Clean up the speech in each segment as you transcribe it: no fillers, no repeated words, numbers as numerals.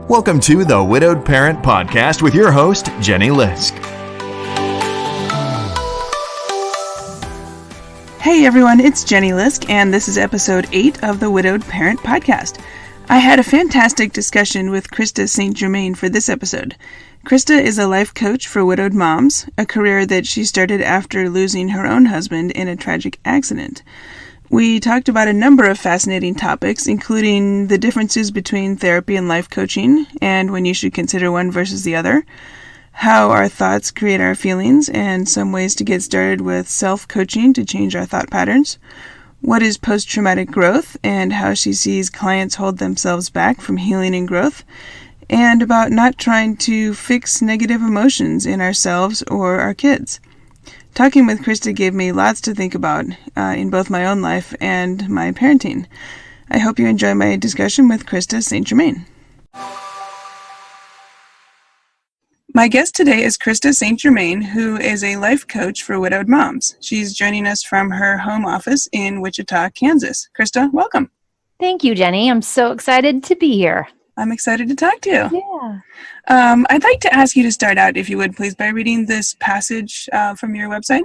Welcome to the Widowed Parent Podcast with your host, Jenny Lisk. Hey everyone, it's Jenny Lisk, and this is episode 8 of the Widowed Parent Podcast. I had a fantastic discussion with Krista St-Germain for this episode. Krista is a life coach for widowed moms, a career that she started after losing her own husband in a tragic accident. We talked about a number of fascinating topics, including the differences between therapy and life coaching, and when you should consider one versus the other, how our thoughts create our feelings, and some ways to get started with self-coaching to change our thought patterns, what is post-traumatic growth, and how she sees clients hold themselves back from healing and growth, and about not trying to fix negative emotions in ourselves or our kids. Talking with Krista gave me lots to think about in both my own life and my parenting. I hope you enjoy my discussion with Krista St-Germain. My guest today is Krista St-Germain, who is a life coach for widowed moms. She's joining us from her home office in Wichita, Kansas. Krista, welcome. Thank you, Jenny. I'm so excited to be here. I'm excited to talk to you. Yeah. I'd like to ask you to start out, if you would, please, by reading this passage from your website.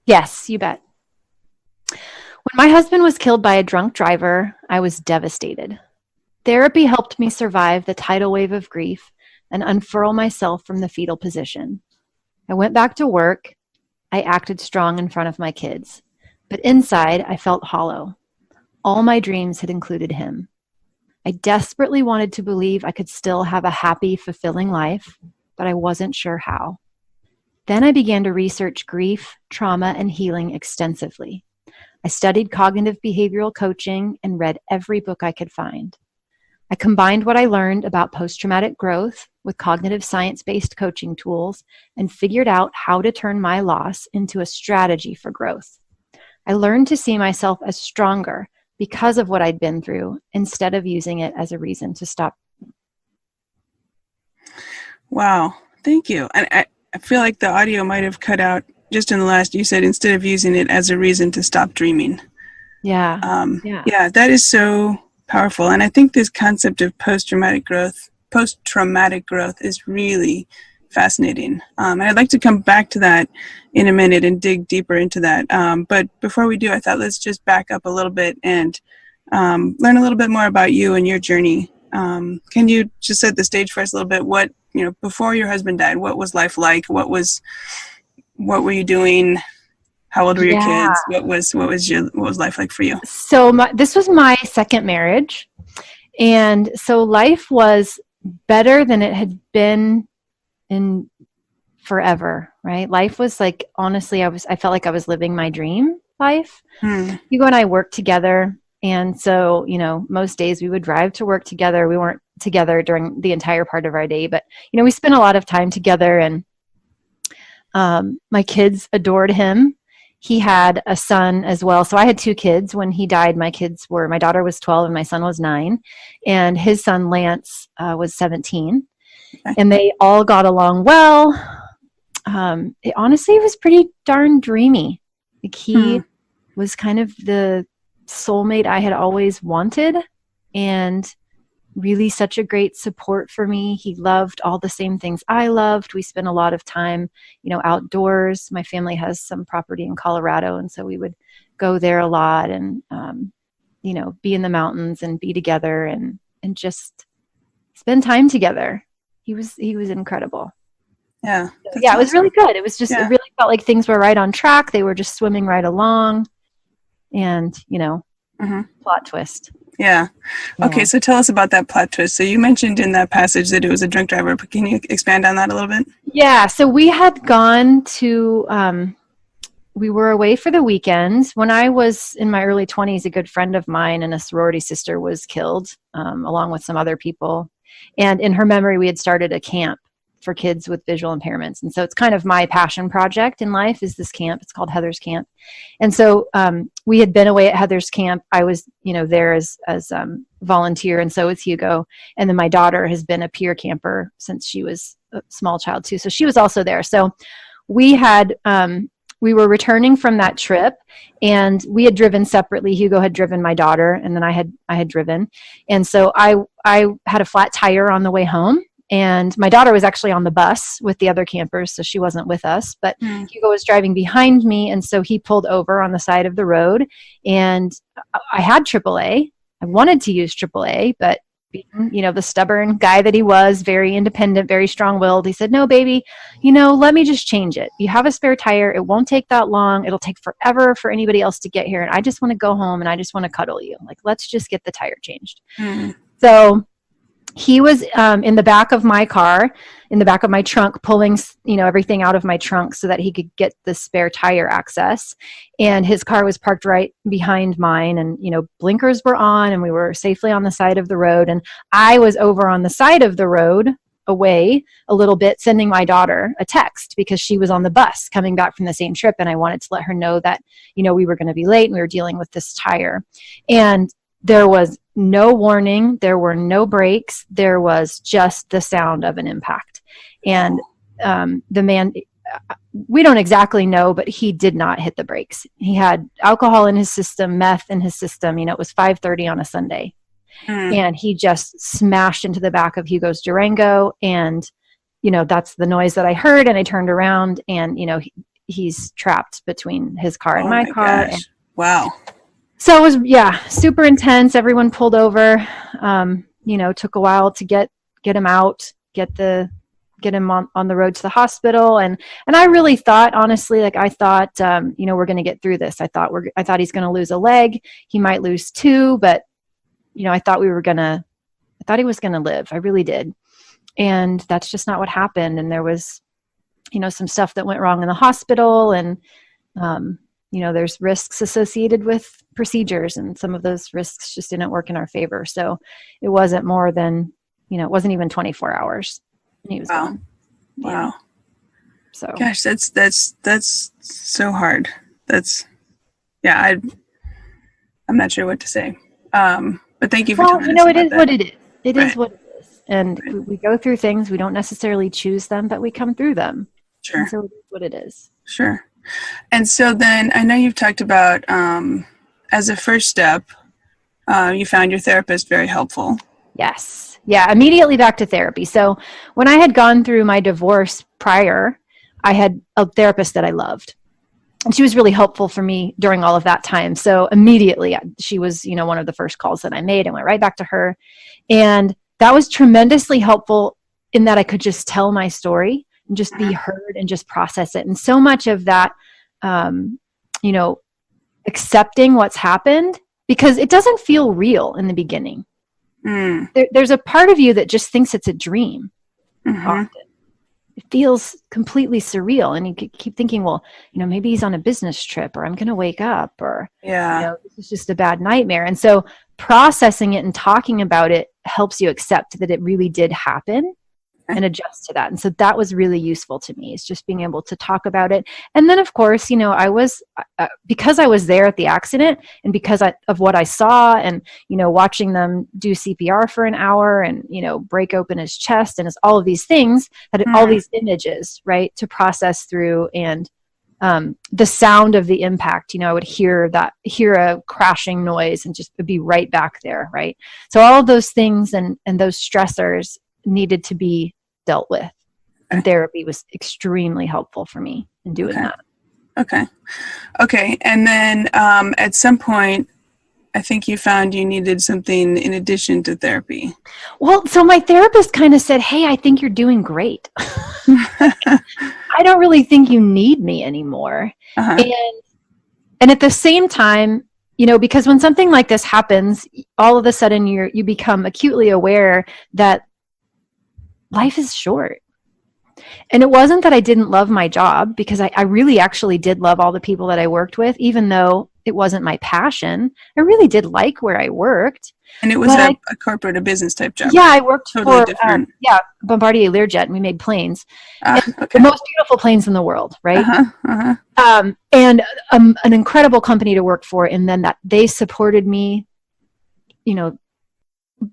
Yes, you bet. When my husband was killed by a drunk driver, I was devastated. Therapy helped me survive the tidal wave of grief and unfurl myself from the fetal position. I went back to work. I acted strong in front of my kids. But inside, I felt hollow. All my dreams had included him. I desperately wanted to believe I could still have a happy, fulfilling life, but I wasn't sure how. Then I began to research grief, trauma, and healing extensively. I studied cognitive behavioral coaching and read every book I could find. I combined what I learned about post-traumatic growth with cognitive science-based coaching tools and figured out how to turn my loss into a strategy for growth. I learned to see myself as stronger because of what I'd been through, instead of using it as a reason to stop. Wow, thank you. And I feel like the audio might have cut out just in the last, you said instead of using it as a reason to stop dreaming. Yeah. Yeah, that is so powerful. And I think this concept of post-traumatic growth is really fascinating. And I'd like to come back to that in a minute and dig deeper into that. But before we do, I thought let's just back up a little bit and learn a little bit more about you and your journey. Can you just set the stage for us a little bit? What, before your husband died, what was life like? What were you doing? How old were your kids? What was life like for you? So this was my second marriage. And so life was better than it had been in forever, right? Life was like, honestly, I felt like I was living my dream life. Hugo and I worked together. And so, most days we would drive to work together. We weren't together during the entire part of our day, but, we spent a lot of time together, and my kids adored him. He had a son as well. So I had 2 kids. When he died, my daughter was 12 and my son was 9. And his son, Lance, was 17. Okay. And they all got along well. It honestly was pretty darn dreamy. Like he was kind of the soulmate I had always wanted, and really such a great support for me. He loved all the same things I loved. We spent a lot of time, outdoors. My family has some property in Colorado, and so we would go there a lot and, be in the mountains and be together and just spend time together. He was incredible. Yeah. So, it was really good. It was just, It really felt like things were right on track. They were just swimming right along, and, plot twist. Yeah. Okay. So tell us about that plot twist. So you mentioned in that passage that it was a drunk driver, but can you expand on that a little bit? Yeah. So we had gone to, we were away for the weekend. When I was in my early 20s, a good friend of mine and a sorority sister was killed, along with some other people. And in her memory, we had started a camp for kids with visual impairments. And so it's kind of my passion project in life, is this camp. It's called Heather's Camp. And so we had been away at Heather's Camp. I was, there as volunteer, and so was Hugo. And then my daughter has been a peer camper since she was a small child too. So she was also there. So we had we were returning from that trip, and we had driven separately. Hugo had driven my daughter, and then I had driven. And so I had a flat tire on the way home, and my daughter was actually on the bus with the other campers, so she wasn't with us, but Hugo was driving behind me. And so he pulled over on the side of the road, and I had AAA. I wanted to use AAA, but being, the stubborn guy that he was, very independent, very strong-willed, he said, "No, baby, let me just change it. You have a spare tire. It won't take that long. It'll take forever for anybody else to get here. And I just want to go home and I just want to cuddle you. Like, let's just get the tire changed." So he was in the back of my car, in the back of my trunk, pulling, everything out of my trunk so that he could get the spare tire access. And his car was parked right behind mine, and, blinkers were on, and we were safely on the side of the road. And I was over on the side of the road, away a little bit, sending my daughter a text because she was on the bus coming back from the same trip. And I wanted to let her know that, we were going to be late and we were dealing with this tire. And there was no warning. There were no brakes. There was just the sound of an impact. And the man, we don't exactly know, but he did not hit the brakes. He had alcohol in his system, meth in his system. It was 5:30 on a Sunday. And he just smashed into the back of Hugo's Durango. And, that's the noise that I heard. And I turned around, and, he's trapped between his car and my car. Gosh. Wow. So it was, super intense. Everyone pulled over. Took a while to get him out, get him on the road to the hospital. And I really thought, honestly, I thought, we're going to get through this. I thought he's going to lose a leg. He might lose two, but, I thought he was going to live. I really did. And that's just not what happened. And there was, some stuff that went wrong in the hospital, and, there's risks associated with procedures, and some of those risks just didn't work in our favor. So it wasn't more than, it wasn't even 24 hours. And he was gone. Wow. Yeah. So, gosh, that's so hard. I'm not sure what to say. But thank you for telling us it is that. what it is. It Right. is what it is. And we go through things. We don't necessarily choose them, but we come through them. Sure. And so it is what it is. Sure. And so then I know you've talked about, as a first step, you found your therapist very helpful. Yes. Yeah. Immediately back to therapy. So when I had gone through my divorce prior, I had a therapist that I loved. And she was really helpful for me during all of that time. So immediately she was, one of the first calls that I made, and went right back to her. And that was tremendously helpful in that I could just tell my story and just be heard and just process it. And so much of that, accepting what's happened, because it doesn't feel real in the beginning. There's a part of you that just thinks it's a dream. Often. It feels completely surreal, and you keep thinking, well, maybe he's on a business trip, or I'm going to wake up, or this is just a bad nightmare. And so processing it and talking about it helps you accept that it really did happen and adjust to that. And so that was really useful to me, is just being able to talk about it. And then, of course, I was, because I was there at the accident, and because of what I saw, and, watching them do CPR for an hour, and, break open his chest, and all of these things, had all these images, right, to process through. And the sound of the impact, I would hear a crashing noise and just be right back there, right? So all of those things and those stressors needed to be dealt with. And therapy was extremely helpful for me in doing that. Okay. And then at some point, I think you found you needed something in addition to therapy. Well, so my therapist kind of said, "Hey, I think you're doing great. I don't really think you need me anymore." And at the same time, because when something like this happens, all of a sudden you become acutely aware that life is short. And it wasn't that I didn't love my job, because I really actually did love all the people that I worked with, even though it wasn't my passion. I really did like where I worked. And it was a corporate, a business type job. Yeah, I worked totally for different. Bombardier Learjet, and we made planes. The most beautiful planes in the world, right? And an incredible company to work for, and then that they supported me,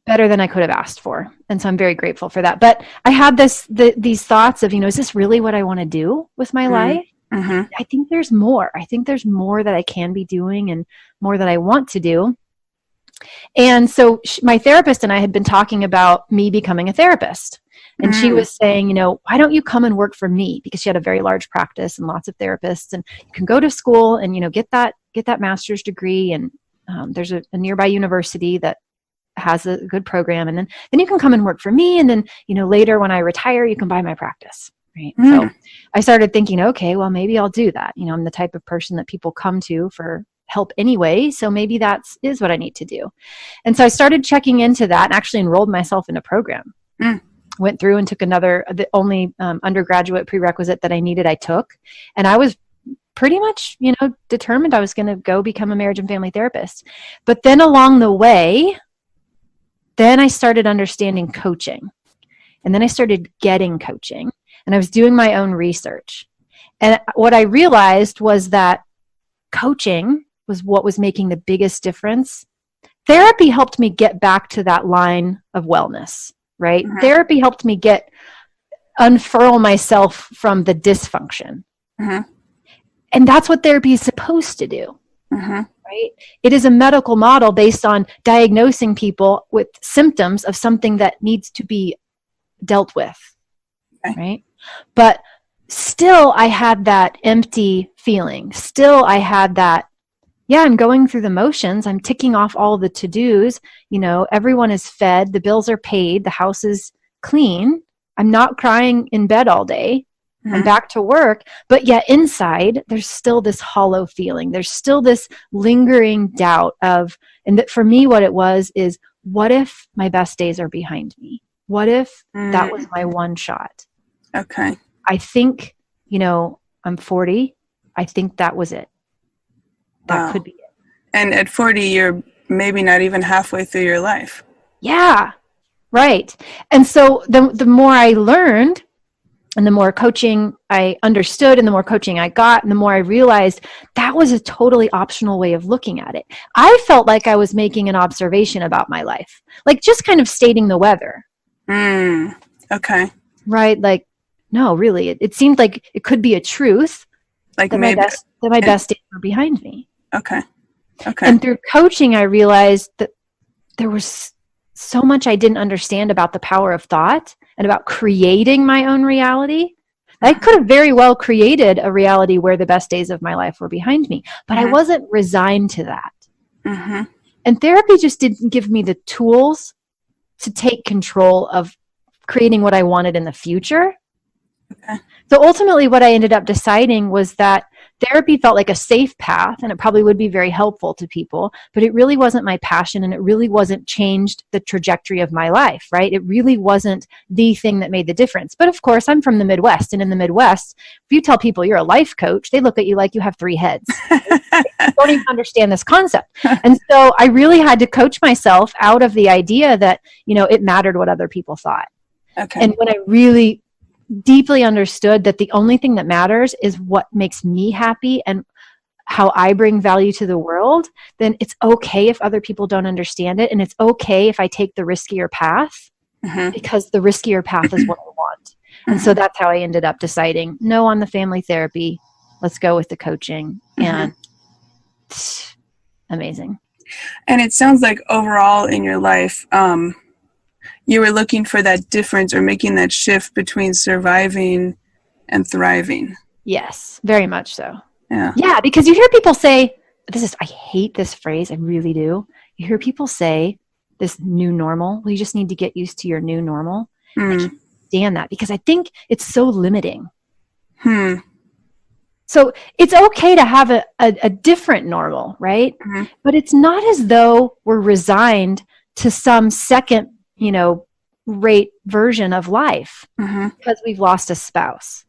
better than I could have asked for. And so I'm very grateful for that. But I had these thoughts of, is this really what I want to do with my life? I think there's more. I think there's more that I can be doing and more that I want to do. And so my therapist and I had been talking about me becoming a therapist. And she was saying, why don't you come and work for me? Because she had a very large practice and lots of therapists, and you can go to school and, get that master's degree. And there's a nearby university that has a good program. And then you can come and work for me. And then, later when I retire, you can buy my practice. Right. So I started thinking, okay, well, maybe I'll do that. I'm the type of person that people come to for help anyway. So maybe that is what I need to do. And so I started checking into that and actually enrolled myself in a program. Went through and took the only undergraduate prerequisite that I needed, I took. And I was pretty much, determined I was going to go become a marriage and family therapist. But then along the way, then I started understanding coaching. And then I started getting coaching. And I was doing my own research. And what I realized was that coaching was what was making the biggest difference. Therapy helped me get back to that line of wellness, right? Therapy helped me unfurl myself from the dysfunction. And that's what therapy is supposed to do, right? It is a medical model based on diagnosing people with symptoms of something that needs to be dealt with, right? But still, I had that empty feeling. Still, I had that, I'm going through the motions. I'm ticking off all the to-dos. Everyone is fed. The bills are paid. The house is clean. I'm not crying in bed all day. I'm back to work. But yet inside, there's still this hollow feeling. There's still this lingering doubt and that for me, what it was is, what if my best days are behind me? What if that was my one shot? Okay. I think, I'm 40. I think that was it. That could be it. And at 40, you're maybe not even halfway through your life. Yeah, right. And so the more I learned and the more coaching I understood and the more coaching I got and the more I realized that was a totally optional way of looking at it. I felt like I was making an observation about my life, like just kind of stating the weather. Okay. Right. Like, no, really, it seemed like it could be a truth, like that maybe my best days were behind me. Okay. And through coaching, I realized that there was so much I didn't understand about the power of thought and about creating my own reality. I could have very well created a reality where the best days of my life were behind me, but I wasn't resigned to that. And therapy just didn't give me the tools to take control of creating what I wanted in the future. So ultimately what I ended up deciding was that therapy felt like a safe path and it probably would be very helpful to people, but it really wasn't my passion and it really wasn't changed the trajectory of my life, right? It really wasn't the thing that made the difference. But of course, I'm from the Midwest, and in the Midwest, if you tell people you're a life coach, they look at you like you have 3 heads. They don't even understand this concept. And so I really had to coach myself out of the idea that, it mattered what other people thought. And when I really deeply understood that the only thing that matters is what makes me happy and how I bring value to the world, then it's okay if other people don't understand it. And it's okay if I take the riskier path because the riskier path is what I want. And so that's how I ended up deciding no on the family therapy. Let's go with the coaching. And amazing. And it sounds like overall in your life, you were looking for that difference or making that shift between surviving and thriving. Yes, very much so. Yeah, because you hear people say, I hate this phrase, I really do. You hear people say this new normal, well, you just need to get used to your new normal. I can't stand that because I think it's so limiting. So it's okay to have a different normal, right? But it's not as though we're resigned to some second rate version of life because we've lost a spouse.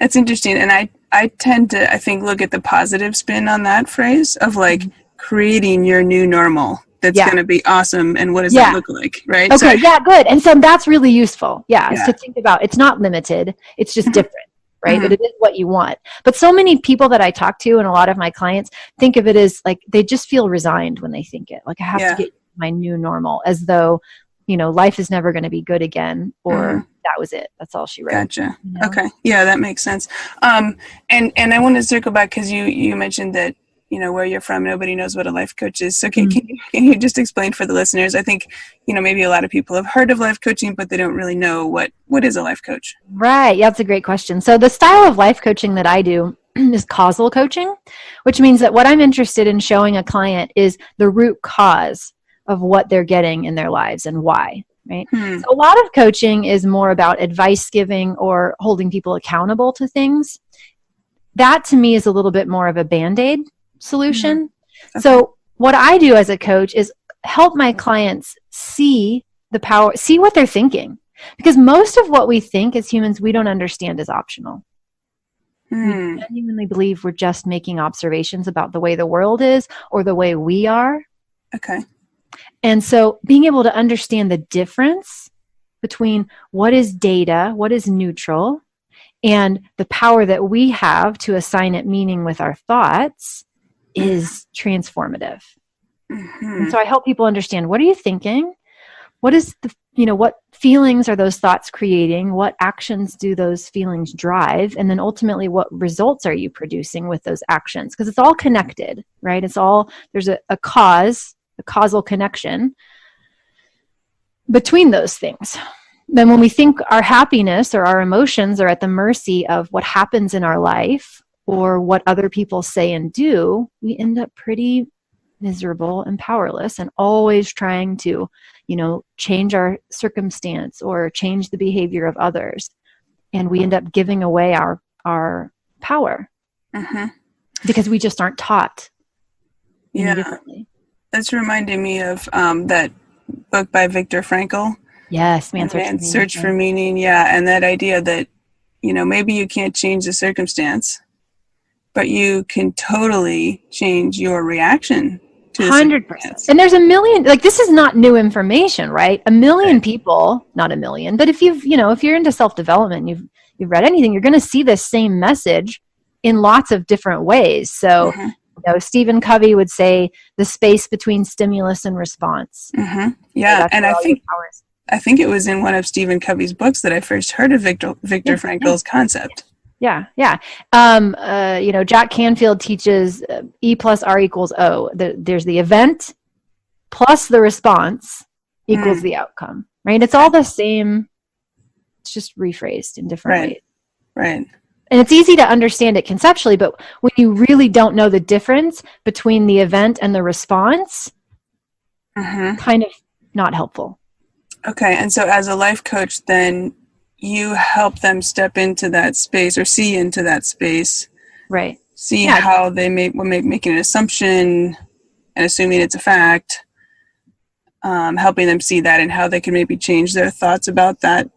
That's interesting. And I tend to, I think, look at the positive spin on that phrase of like creating your new normal. That's going to be awesome. And what does that look like? Right. Okay. Good. And so that's really useful. To think about. It's not limited. It's just different. Right. But it is what you want. But so many people that I talk to and a lot of my clients think of it as like, they just feel resigned when they think it. Like I have to get my new normal, as though life is never going to be good again, or that was it. That's all she wrote. Gotcha. Okay. Yeah, that makes sense. And I want to circle back because you mentioned that, where you're from, nobody knows what a life coach is. So can you just explain for the listeners? I think, maybe a lot of people have heard of life coaching, but they don't really know what is a life coach. Right. Yeah, that's a great question. So the style of life coaching that I do is causal coaching, which means that what I'm interested in showing a client is the root cause of what they're getting in their lives and why, right? So a lot of coaching is more about advice giving or holding people accountable to things. That to me is a little bit more of a Band-Aid solution. Okay. So what I do as a coach is help my clients see the power, see what they're thinking. Because most of what we think as humans, we don't understand is optional. We genuinely believe we're just making observations about the way the world is or the way we are. Okay. And so being able to understand the difference between what is data, what is neutral, and the power that we have to assign it meaning with our thoughts is transformative. And so I help people understand, what are you thinking? What is what feelings are those thoughts creating? What actions do those feelings drive? And then ultimately, what results are you producing with those actions? Because it's all connected, right? There's a causal connection between those things. Then when we think our happiness or our emotions are at the mercy of what happens in our life or what other people say and do, we end up pretty miserable and powerless and always trying to, change our circumstance or change the behavior of others. And we end up giving away our power because we just aren't taught differently. That's reminding me of that book by Viktor Frankl. Yes, Man's Search for Meaning. Yeah, and that idea that, maybe you can't change the circumstance, but you can totally change your reaction to the 100%. And there's a million, this is not new information, right? A million people, not a million, but if if you're into self-development, you've read anything, you're going to see this same message in lots of different ways. So, Stephen Covey would say the space between stimulus and response. Yeah, and I think it was in one of Stephen Covey's books that I first heard of Viktor Frankl's concept. Yeah. Jack Canfield teaches E plus R equals O. There's the event plus the response equals the outcome, right? It's all the same. It's just rephrased in different ways. Right. And it's easy to understand it conceptually, but when you really don't know the difference between the event and the response, kind of not helpful. Okay. And so as a life coach, then you help them step into that space or see into that space. Right. See how they making an assumption and assuming it's a fact, helping them see that and how they can maybe change their thoughts about that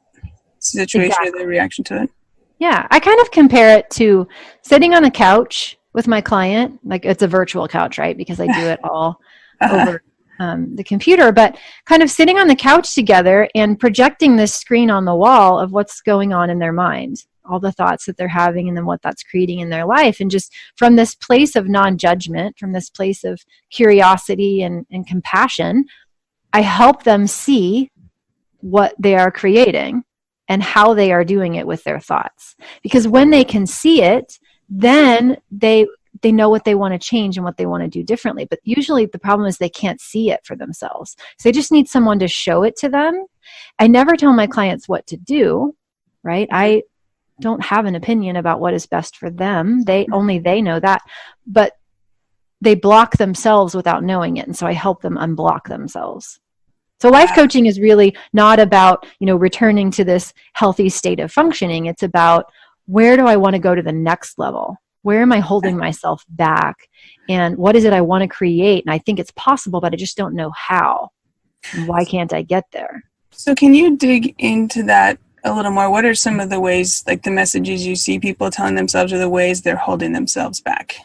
situation or their reaction to it. Yeah, I kind of compare it to sitting on a couch with my client. It's a virtual couch, right? Because I do it all over the computer, but kind of sitting on the couch together and projecting this screen on the wall of what's going on in their mind, all the thoughts that they're having and then what that's creating in their life. And just from this place of non-judgment, from this place of curiosity and compassion, I help them see what they are creating and how they are doing it with their thoughts. Because when they can see it, then they know what they want to change and what they want to do differently. But usually the problem is they can't see it for themselves. So they just need someone to show it to them. I never tell my clients what to do, right? I don't have an opinion about what is best for them. Only they know that. But they block themselves without knowing it. And so I help them unblock themselves. So life coaching is really not about, returning to this healthy state of functioning. It's about, where do I want to go to the next level? Where am I holding myself back? And what is it I want to create? And I think it's possible, but I just don't know how. And why can't I get there? So can you dig into that a little more? What are some of the ways, the messages you see people telling themselves, or the ways they're holding themselves back?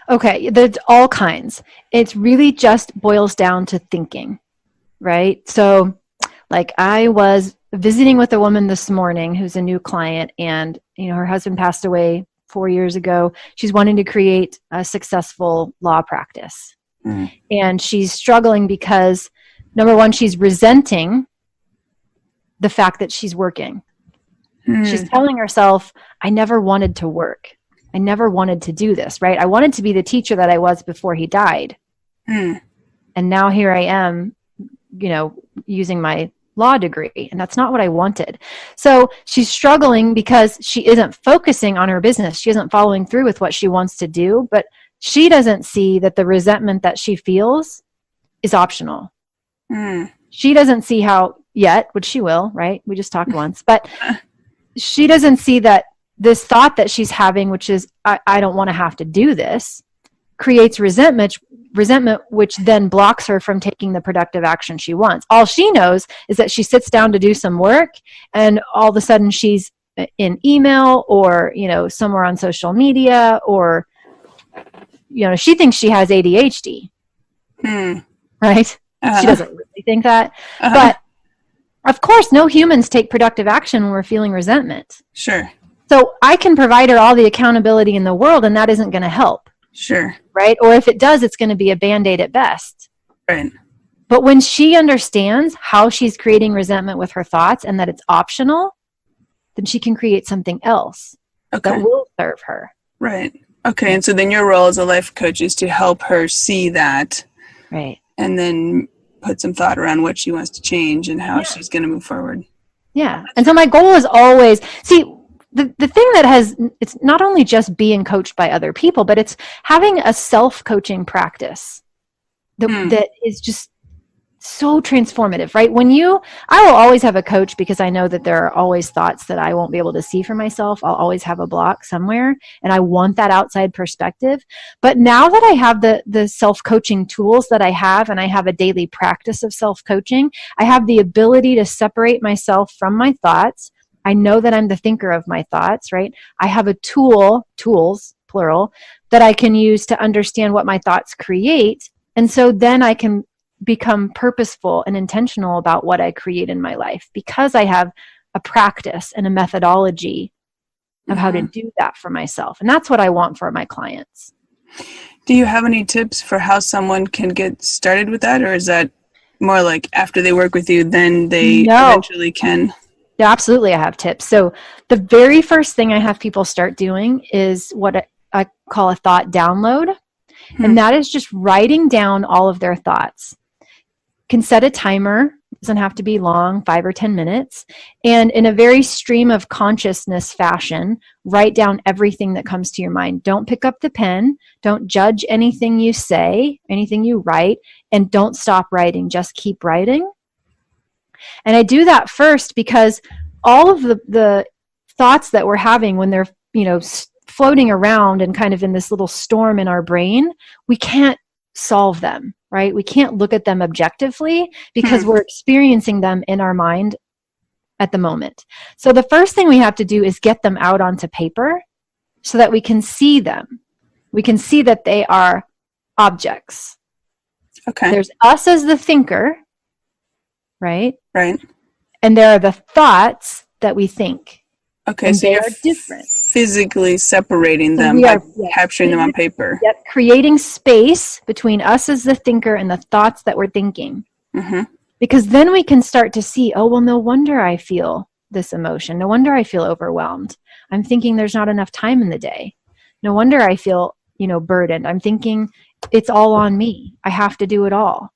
Okay, there's all kinds. It really just boils down to thinking, right? So I was visiting with a woman this morning who's a new client, and her husband passed away 4 years ago. She's wanting to create a successful law practice. And she's struggling because Number one, she's resenting the fact that she's working. She's telling herself, I never wanted to work. I never wanted to do this, right? I wanted to be the teacher that I was before he died. And now here I am, using my law degree, and that's not what I wanted. So she's struggling because she isn't focusing on her business. She isn't following through with what she wants to do, but she doesn't see that the resentment that she feels is optional. She doesn't see how yet, which she will, right? We just talked once, but she doesn't see that this thought that she's having, which is, I don't want to have to do this, creates resentment, which then blocks her from taking the productive action she wants. All she knows is that she sits down to do some work, and all of a sudden she's in email or, somewhere on social media, or, she thinks she has ADHD, right? She doesn't really think that. But of course, no humans take productive action when we're feeling resentment. Sure. So I can provide her all the accountability in the world, and that isn't going to help. Sure. Right? Or if it does, it's going to be a Band-Aid at best. Right. But when she understands how she's creating resentment with her thoughts and that it's optional, then she can create something else that will serve her. Right. Okay. And so then your role as a life coach is to help her see that. Right. And then put some thought around what she wants to change and how she's going to move forward. Yeah. And so my goal is always, the thing that it's not only just being coached by other people, but it's having a self-coaching practice that is just so transformative, right? I will always have a coach because I know that there are always thoughts that I won't be able to see for myself. I'll always have a block somewhere, and I want that outside perspective. But now that I have the self-coaching tools that I have, and I have a daily practice of self-coaching, I have the ability to separate myself from my thoughts. I know that I'm the thinker of my thoughts, right? I have a tools, plural, that I can use to understand what my thoughts create. And so then I can become purposeful and intentional about what I create in my life, because I have a practice and a methodology of how to do that for myself. And that's what I want for my clients. Do you have any tips for how someone can get started with that? Or is that more like after they work with you, then they eventually can? Yeah, absolutely. I have tips. So the very first thing I have people start doing is what I call a thought download. And that is just writing down all of their thoughts. Can set a timer, doesn't have to be long, 5 or 10 minutes. And in a very stream of consciousness fashion, write down everything that comes to your mind. Don't pick up the pen. Don't judge anything you say, anything you write, and don't stop writing. Just keep writing. And I do that first because all of the thoughts that we're having when they're, floating around and kind of in this little storm in our brain, we can't solve them, right? We can't look at them objectively because we're experiencing them in our mind at the moment. So the first thing we have to do is get them out onto paper so that we can see them. We can see that they are objects. Okay. There's us as the thinker, right? Right. And there are the thoughts that we think. Okay, and so you're different. Physically separating them by capturing them on paper. Yep, creating space between us as the thinker and the thoughts that we're thinking. Because then we can start to see, oh, well, no wonder I feel this emotion. No wonder I feel overwhelmed. I'm thinking there's not enough time in the day. No wonder I feel, burdened. I'm thinking it's all on me. I have to do it all.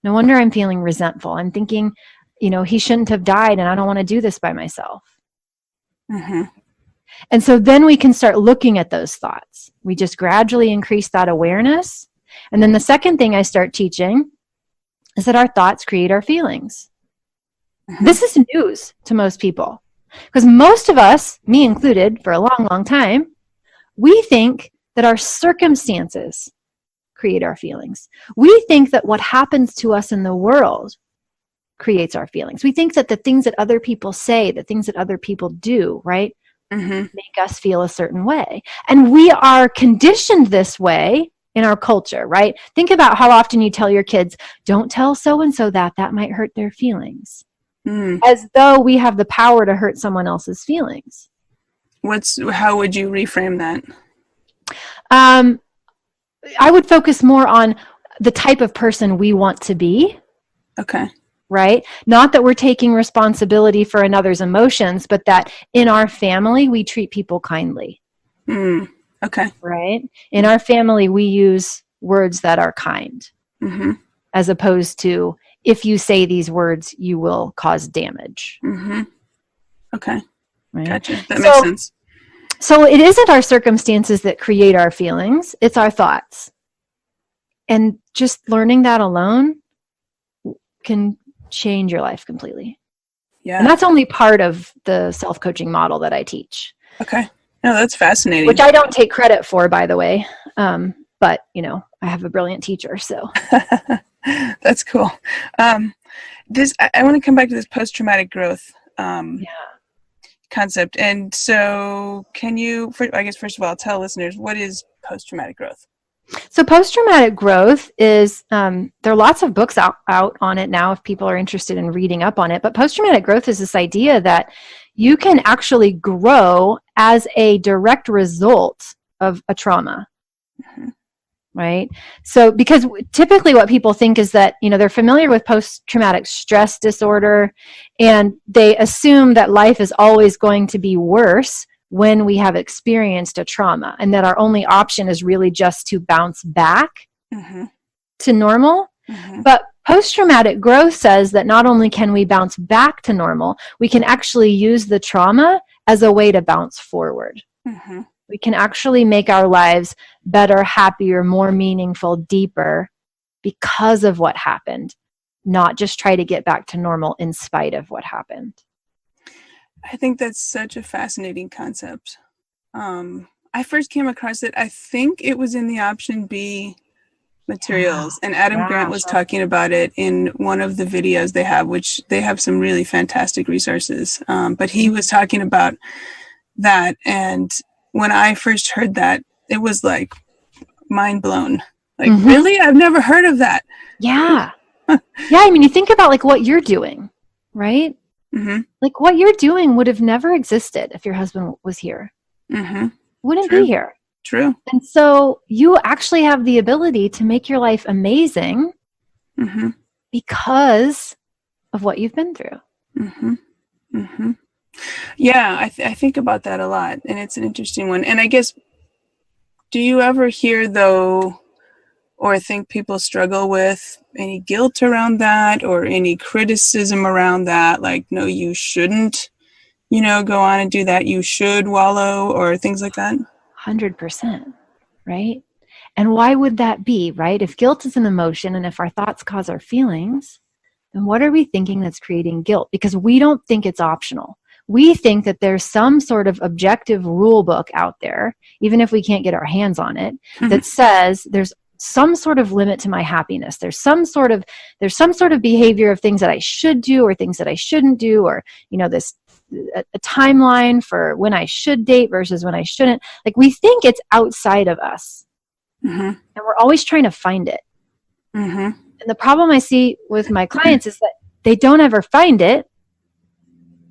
No wonder I'm feeling resentful. I'm thinking, he shouldn't have died and I don't want to do this by myself. And so then we can start looking at those thoughts. We just gradually increase that awareness. And then the second thing I start teaching is that our thoughts create our feelings. This is news to most people because most of us, me included, for a long, long time, we think that our circumstances create our feelings. We think that what happens to us in the world creates our feelings. We think that the things that other people say, the things that other people do, right, make us feel a certain way. And we are conditioned this way in our culture, right? Think about how often you tell your kids, don't tell so-and-so that might hurt their feelings. As though we have the power to hurt someone else's feelings. How would you reframe that? I would focus more on the type of person we want to be Okay. Right? Not that we're taking responsibility for another's emotions, but that in our family, we treat people kindly. Okay. Right? In our family, we use words that are kind, as opposed to, if you say these words, you will cause damage. Okay. Right? Gotcha. That makes sense. So it isn't our circumstances that create our feelings, it's our thoughts. And just learning that alone can change your life completely. Yeah. And that's only part of the self-coaching model that I teach. Okay. No, that's fascinating. Which I don't take credit for, by the way. But, I have a brilliant teacher, so. That's cool. I want to come back to this post-traumatic growth concept. And so can you, I guess, first of all, tell listeners, what is post-traumatic growth? So post-traumatic growth is, there are lots of books out on it now if people are interested in reading up on it. But post-traumatic growth is this idea that you can actually grow as a direct result of a trauma. Right? So because typically what people think is that, they're familiar with post-traumatic stress disorder, and they assume that life is always going to be worse when we have experienced a trauma, and that our only option is really just to bounce back to normal. But post-traumatic growth says that not only can we bounce back to normal, we can actually use the trauma as a way to bounce forward. We can actually make our lives better, happier, more meaningful, deeper because of what happened, not just try to get back to normal in spite of what happened. I think that's such a fascinating concept. I first came across it, I think it was in the option B materials, and Adam Grant was talking about it in one of the videos they have, which they have some really fantastic resources. But he was talking about that, and when I first heard that, it was like mind blown. Like, really? I've never heard of that. Yeah. Yeah, you think about like what you're doing, right? Like what you're doing would have never existed if your husband was here. Wouldn't be here. True. And so you actually have the ability to make your life amazing because of what you've been through. Yeah, I think about that a lot, and it's an interesting one. And I guess, do you ever hear, though, or think people struggle with any guilt around that, or any criticism around that, like, no, you shouldn't, go on and do that, you should wallow, or things like that? 100%, right? And why would that be, right? If guilt is an emotion, and if our thoughts cause our feelings, then what are we thinking that's creating guilt? Because we don't think it's optional. We think that there's some sort of objective rule book out there, even if we can't get our hands on it, that says there's some sort of limit to my happiness. There's some sort of behavior of things that I should do or things that I shouldn't do, or, a timeline for when I should date versus when I shouldn't. Like, we think it's outside of us, and we're always trying to find it. And the problem I see with my clients is that they don't ever find it,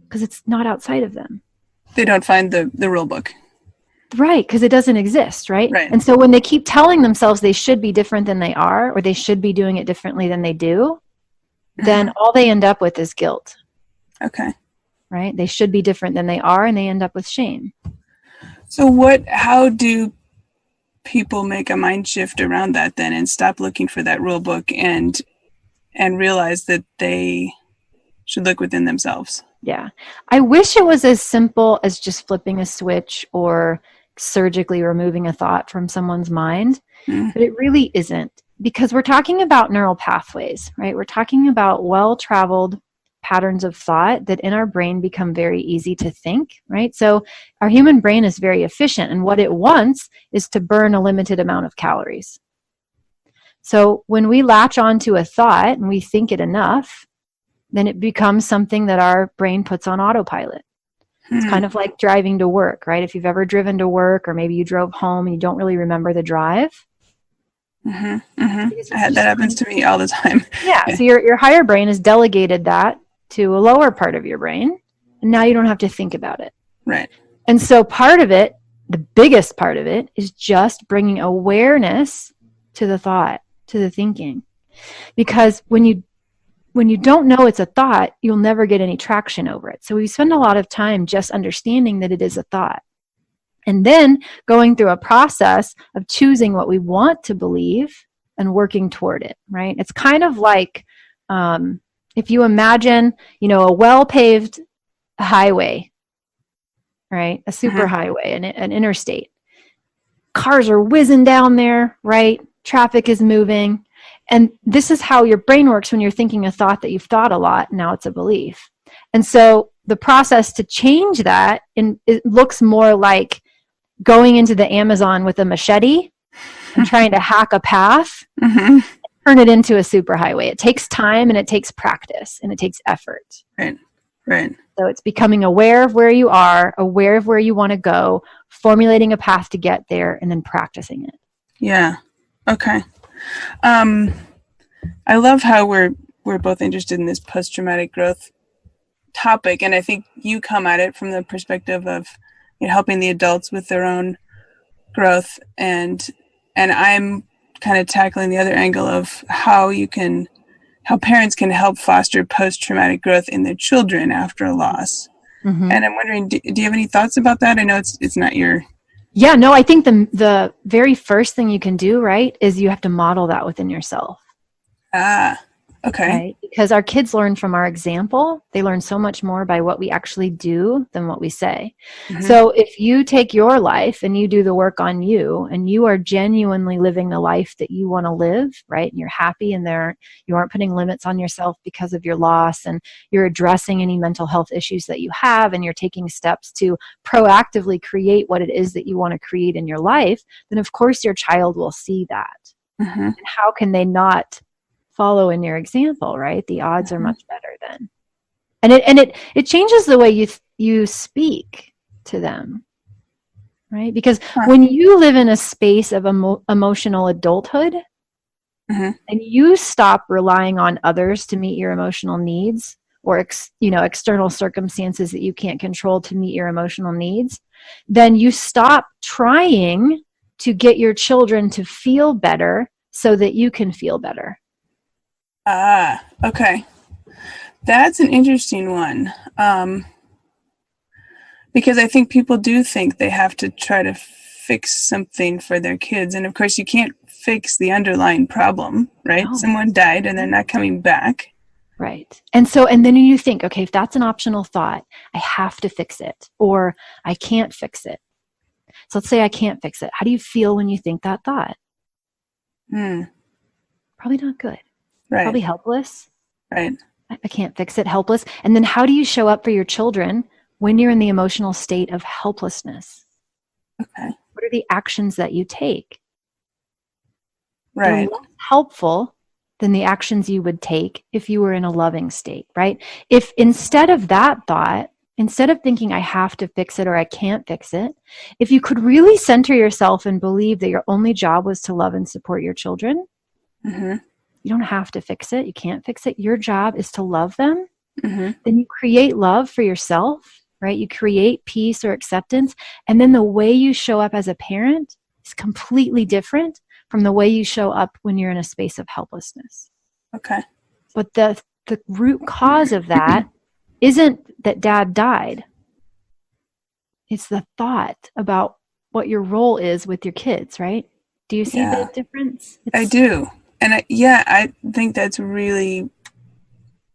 because it's not outside of them. They don't find the rule book. Right, because it doesn't exist, right? And so when they keep telling themselves they should be different than they are, or they should be doing it differently than they do, then all they end up with is guilt. Okay. Right? They should be different than they are, and they end up with shame. So how do people make a mind shift around that then, and stop looking for that rule book and realize that they should look within themselves? Yeah. I wish it was as simple as just flipping a switch or surgically removing a thought from someone's mind, but it really isn't, because we're talking about neural pathways, right? We're talking about well-traveled patterns of thought that in our brain become very easy to think, right? So our human brain is very efficient, and what it wants is to burn a limited amount of calories. So when we latch onto a thought and we think it enough, then it becomes something that our brain puts on autopilot. It's kind of like driving to work, right? If you've ever driven to work, or maybe you drove home and you don't really remember the drive. That happens to me all the time. Yeah. So your higher brain has delegated that to a lower part of your brain, and now you don't have to think about it. Right. And so part of it, the biggest part of it, is just bringing awareness to the thought, to the thinking. Because when you when you don't know it's a thought, you'll never get any traction over it. So we spend a lot of time just understanding that it is a thought. And then going through a process of choosing what we want to believe and working toward it, right? It's kind of like if you imagine, a well-paved highway, right? A super highway, an interstate. Cars are whizzing down there, right? Traffic is moving. And this is how your brain works when you're thinking a thought that you've thought a lot. Now it's a belief. And so the process to change that, it looks more like going into the Amazon with a machete and trying to hack a path, turn it into a superhighway. It takes time and it takes practice and it takes effort. Right. So it's becoming aware of where you are, aware of where you want to go, formulating a path to get there, and then practicing it. Yeah. Okay. I love how we're both interested in this post-traumatic growth topic, and I think you come at it from the perspective of helping the adults with their own growth, and I'm kind of tackling the other angle of how parents can help foster post-traumatic growth in their children after a loss. And I'm wondering, do you have any thoughts about that? I know it's not your... Yeah, no, I think the very first thing you can do, right, is you have to model that within yourself. Okay. Right? Because our kids learn from our example. They learn so much more by what we actually do than what we say. So if you take your life and you do the work on you, and you are genuinely living the life that you want to live, right, and you're happy and you aren't putting limits on yourself because of your loss, and you're addressing any mental health issues that you have, and you're taking steps to proactively create what it is that you want to create in your life, then of course your child will see that. And how can they not follow in your example, right? The odds are much better then. And it changes the way you speak to them, right? Because when you live in a space of emotional adulthood, and you stop relying on others to meet your emotional needs, or external circumstances that you can't control to meet your emotional needs, then you stop trying to get your children to feel better so that you can feel better. Okay. That's an interesting one. Because I think people do think they have to try to fix something for their kids. And of course you can't fix the underlying problem, right? No. Someone died and they're not coming back. Right. And then you think, okay, if that's an optional thought, I have to fix it, or I can't fix it. So let's say I can't fix it. How do you feel when you think that thought? Probably not good. Right. Probably helpless. Right. I can't fix it, helpless. And then how do you show up for your children when you're in the emotional state of helplessness? Okay. What are the actions that you take? Right. They're less helpful than the actions you would take if you were in a loving state, right? If instead of that thought, instead of thinking I have to fix it or I can't fix it, if you could really center yourself and believe that your only job was to love and support your children, you don't have to fix it. You can't fix it. Your job is to love them. Then you create love for yourself, right? You create peace or acceptance. And then the way you show up as a parent is completely different from the way you show up when you're in a space of helplessness. Okay. But the root cause of that isn't that dad died. It's the thought about what your role is with your kids, right? Do you see the difference? I do. And I think that's really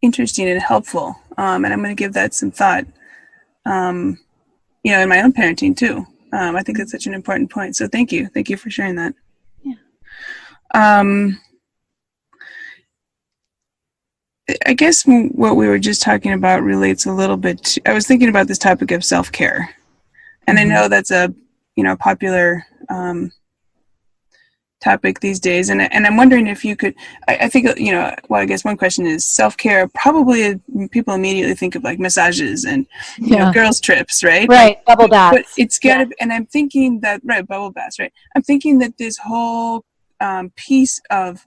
interesting and helpful. And I'm going to give that some thought, in my own parenting too. I think that's such an important point. So thank you. Thank you for sharing that. Yeah. I guess what we were just talking about relates a little bit to, I was thinking about this topic of self-care. And I know that's a, popular, topic these days, and I'm wondering if you could. I think I guess one question is self-care. Probably people immediately think of like massages and girls trips, right? Right, bubble baths. But it's got to, and I'm thinking that bubble baths, right? I'm thinking that this whole piece of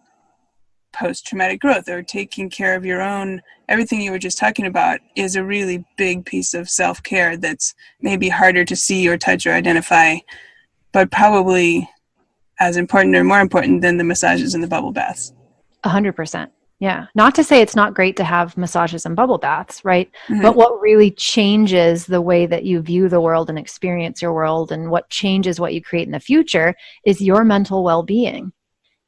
post-traumatic growth, or taking care of your own, everything you were just talking about, is a really big piece of self-care that's maybe harder to see or touch or identify, but probably as important or more important than the massages and the bubble baths. 100%. Yeah. Not to say it's not great to have massages and bubble baths, right? Mm-hmm. But what really changes the way that you view the world and experience your world, and what changes what you create in the future, is your mental well-being.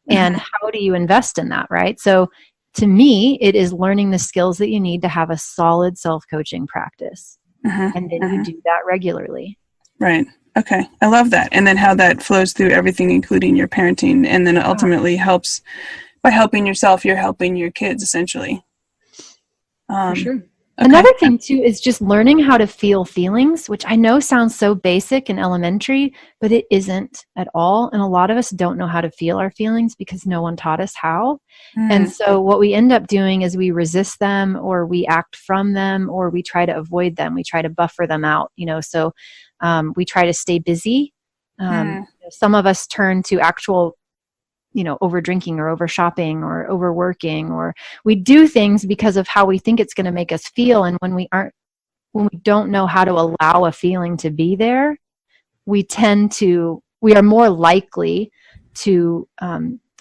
And how do you invest in that, right? So to me, it is learning the skills that you need to have a solid self-coaching practice. And then you do that regularly. Right. Okay. I love that. And then how that flows through everything, including your parenting, and then it ultimately helps. By helping yourself, you're helping your kids, essentially. For sure. Okay. Another thing, too, is just learning how to feel feelings, which I know sounds so basic and elementary, but it isn't at all. And a lot of us don't know how to feel our feelings because no one taught us how. And so what we end up doing is we resist them, or we act from them, or we try to avoid them. We try to buffer them out, so we try to stay busy. Some of us turn to actual over drinking or over shopping or overworking, or we do things because of how we think it's going to make us feel. And when we don't know how to allow a feeling to be there, we are more likely to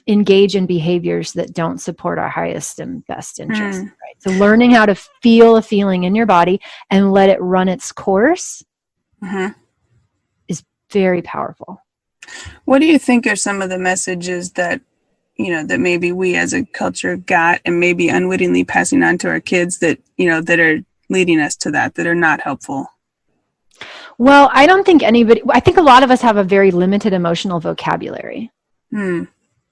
engage in behaviors that don't support our highest and best interests. Right? So learning how to feel a feeling in your body and let it run its course is very powerful. What do you think are some of the messages that, that maybe we as a culture got and maybe unwittingly passing on to our kids that, that are leading us to that are not helpful? Well, I think a lot of us have a very limited emotional vocabulary.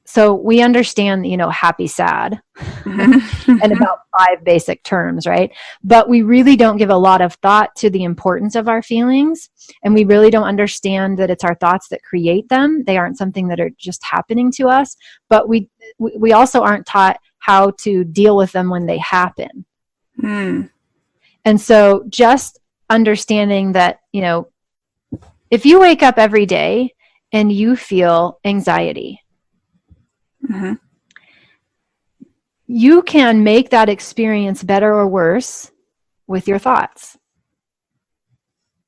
So we understand, happy, sad, and about 5 basic terms, right? But we really don't give a lot of thought to the importance of our feelings. And we really don't understand that it's our thoughts that create them. They aren't something that are just happening to us. But we also aren't taught how to deal with them when they happen. And so just understanding that, if you wake up every day and you feel anxiety, you can make that experience better or worse with your thoughts.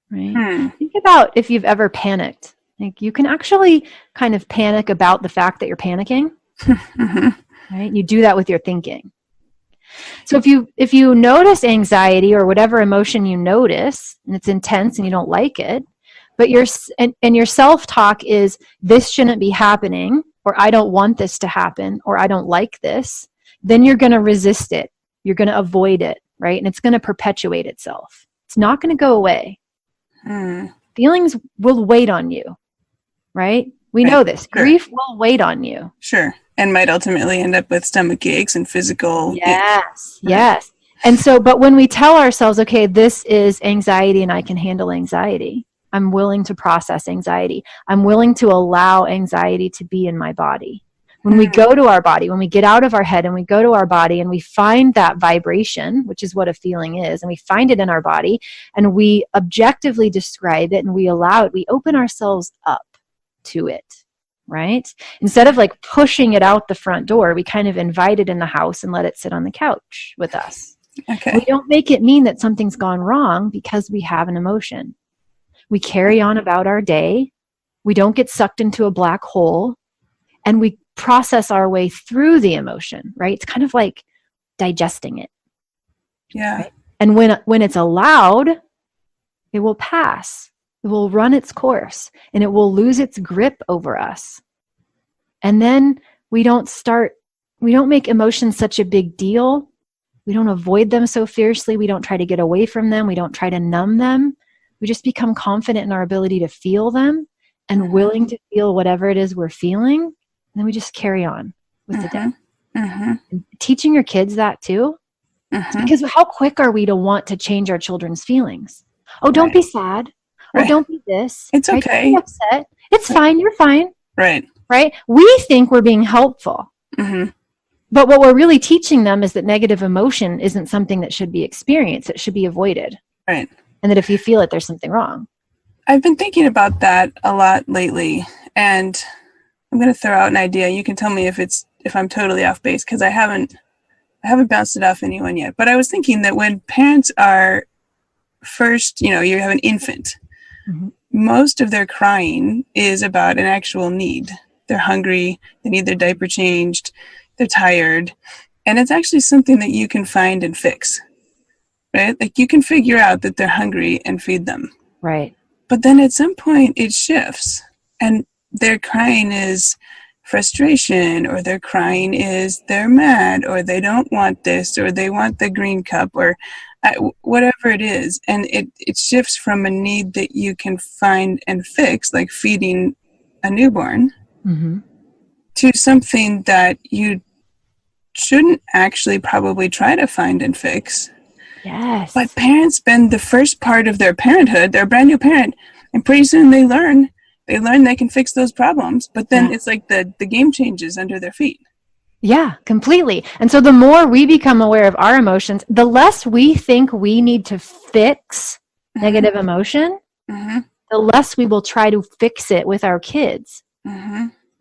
Right? Think about if you've ever panicked. Like, you can actually kind of panic about the fact that you're panicking. Right? You do that with your thinking. So if you notice anxiety or whatever emotion you notice, and it's intense and you don't like it, but your self-talk is, this shouldn't be happening, or I don't want this to happen, or I don't like this, then you're going to resist it. You're going to avoid it, right? And it's going to perpetuate itself. It's not going to go away. Feelings will wait on you, right? We know this. Sure. Grief will wait on you. Sure. And might ultimately end up with stomach aches and physical. Yes. And so, but when we tell ourselves, okay, this is anxiety and I can handle anxiety. I'm willing to process anxiety. I'm willing to allow anxiety to be in my body. When we go to our body, when we get out of our head and we go to our body and we find that vibration, which is what a feeling is, and we find it in our body and we objectively describe it and we allow it, we open ourselves up to it, right? Instead of like pushing it out the front door, we kind of invite it in the house and let it sit on the couch with us. Okay. We don't make it mean that something's gone wrong because we have an emotion. We carry on about our day. We don't get sucked into a black hole, and we process our way through the emotion, right? It's kind of like digesting it. Yeah. Right? And when it's allowed, it will pass. It will run its course and it will lose its grip over us. And then we don't make emotions such a big deal. We don't avoid them so fiercely. We don't try to get away from them. We don't try to numb them. We just become confident in our ability to feel them and willing to feel whatever it is we're feeling. And then we just carry on with the day. And teaching your kids that too. Because how quick are we to want to change our children's feelings? Oh, don't be sad. Oh, don't be this. It's right? okay. Don't be upset. It's fine. You're fine. Right. Right? We think we're being helpful. But what we're really teaching them is that negative emotion isn't something that should be experienced. It should be avoided. Right. And that if you feel it, there's something wrong. I've been thinking about that a lot lately, and I'm going to throw out an idea. You can tell me if I'm totally off base, because I haven't bounced it off anyone yet. But I was thinking that when parents are first, you have an infant, most of their crying is about an actual need. They're hungry. They need their diaper changed. They're tired. And it's actually something that you can find and fix, right? Like you can figure out that they're hungry and feed them. Right. But then at some point it shifts, and their crying is frustration, or their crying is they're mad, or they don't want this, or they want the green cup, or whatever it is. And it shifts from a need that you can find and fix, like feeding a newborn, Mm-hmm. to something that you shouldn't actually probably try to find and fix. Yes. But parents spend the first part of their parenthood, they're a brand new parent, and pretty soon they learn they can fix those problems. But then it's like the game changes under their feet. Yeah, completely. And so the more we become aware of our emotions, the less we think we need to fix negative emotion, the less we will try to fix it with our kids.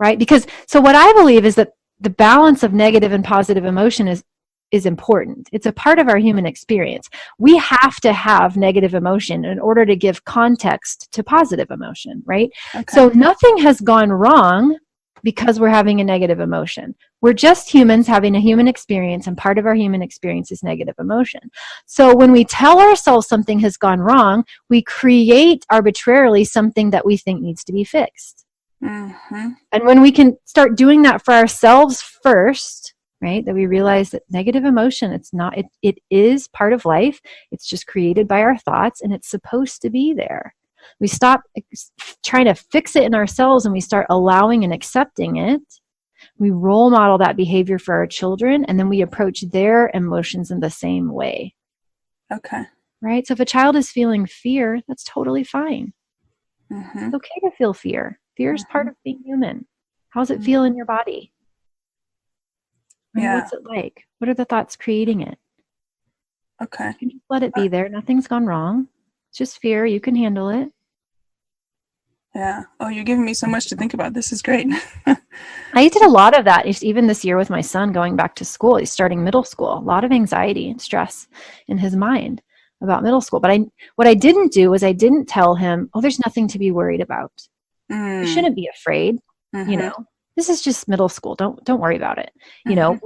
Right? Because so what I believe is that the balance of negative and positive emotion is important. It's a part of our human experience. We have to have negative emotion in order to give context to positive emotion, right? Okay. So nothing has gone wrong because we're having a negative emotion. We're just humans having a human experience, and part of our human experience is negative emotion. So when we tell ourselves something has gone wrong, we create arbitrarily something that we think needs to be fixed. And when we can start doing that for ourselves first, right, that we realize that negative emotion, it is part of life. It's just created by our thoughts, and it's supposed to be there. We stop trying to fix it in ourselves, and we start allowing and accepting it. We role model that behavior for our children, and then we approach their emotions in the same way. Okay. Right? So if a child is feeling fear, that's totally fine. It's okay to feel fear. Fear is part of being human. How's it feel in your body? What's it like? What are the thoughts creating it? Okay. You just let it be there. Nothing's gone wrong. It's just fear. You can handle it. Yeah. Oh, you're giving me so much to think about. This is great. I did a lot of that, even this year with my son going back to school. He's starting middle school. A lot of anxiety and stress in his mind about middle school. But what I didn't do was I didn't tell him, oh, there's nothing to be worried about. You shouldn't be afraid. You know, this is just middle school. Don't worry about it. You know,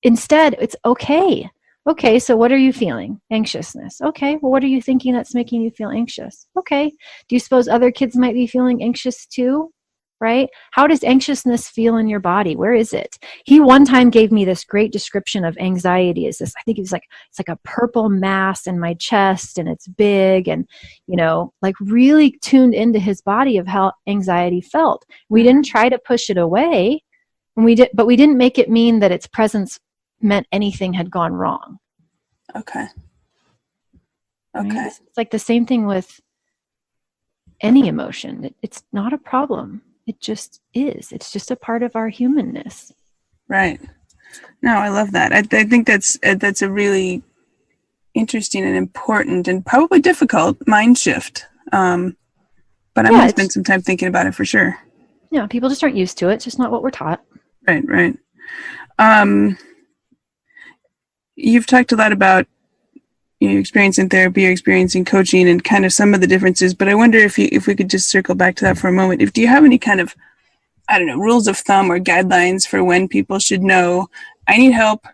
instead, it's okay. Okay, so what are you feeling? Anxiousness. Okay, well, what are you thinking that's making you feel anxious? Okay, do you suppose other kids might be feeling anxious too? Right? How does anxiousness feel in your body? Where is it? He one time gave me this great description of anxiety. It's like a purple mass in my chest, and it's big, and like really tuned into his body of how anxiety felt. We didn't try to push it away, but we didn't make it mean that its presence meant anything had gone wrong. Okay. Right? It's like the same thing with any emotion. It's not a problem. It just is. It's just a part of our humanness. Right. No, I love that. I think that's a really interesting and important and probably difficult mind shift. But I'm going to spend some time thinking about it for sure. Yeah, people just aren't used to it. It's just not what we're taught. Right. You've talked a lot about your experience in therapy, your experience in coaching, and kind of some of the differences. But I wonder if we could just circle back to that for a moment. Do you have any kind of, I don't know, rules of thumb or guidelines for when people should know, I need help?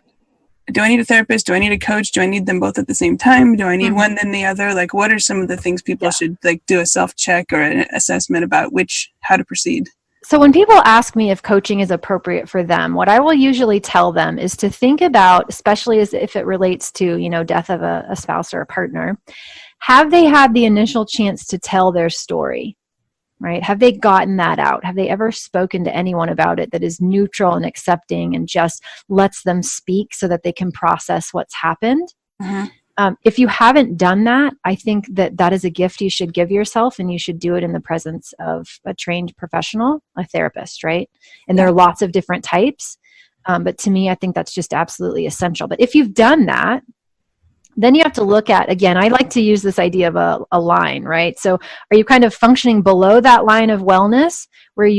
Do I need a therapist? Do I need a coach? Do I need them both at the same time? Do I need one then the other? Like, what are some of the things people should do a self-check or an assessment about how to proceed? So when people ask me if coaching is appropriate for them, what I will usually tell them is to think about, especially as if it relates to, death of a spouse or a partner, have they had the initial chance to tell their story, right? Have they gotten that out? Have they ever spoken to anyone about it that is neutral and accepting and just lets them speak so that they can process what's happened? If you haven't done that, I think that is a gift you should give yourself, and you should do it in the presence of a trained professional, a therapist, right? And there are lots of different types. But to me, I think that's just absolutely essential. But if you've done that, then you have to look at, again, I like to use this idea of a line, right? So are you kind of functioning below that line of wellness where